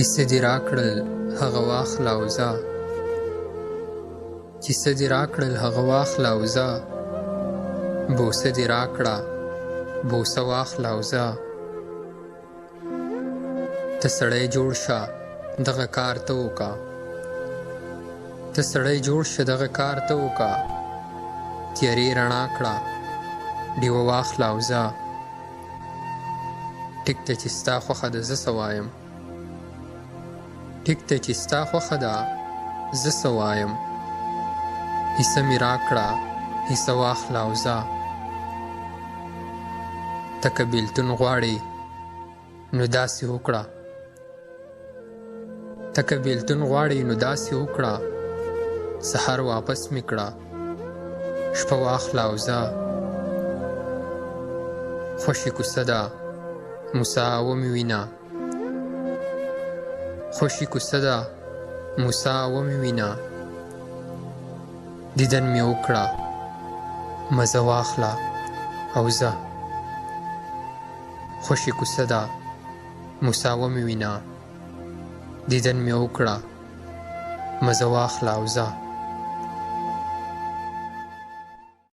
چې څه دې راکړل هغه واخله او ځه، چې څه دې راکړل هغه واخله او ځه، بوسه دې راکړه بوسه واخله او ځه. ته سړی جوړ شه دغه کار ته وکړه، ته سړی جوړ شه دغه کار ته وکړه، تیارې رڼا کړه ډیوه واخله او ځه. ټیک ته چې ستا خوښه ده زه څه وایم، ټیک ته چې ستا خوښه ده زه څه وایم، حصه مې راکړه حصه واخله او ځه. ته که بېلتون غواړې نو داسې وکړه، ته که بېلتون غواړې نو داسې وکړه، سحر واپس مې کړه شپه واخله او ځه. خوشې کوڅه ده موسی ومې وینه، خوشې کوڅه ده موسی ومې وینه، دیدن مې وکړه مزه واخله او ځه. خوشې کوڅه ده موسی ومې وینه، دیدن مې وکړه مزه واخله او ځه.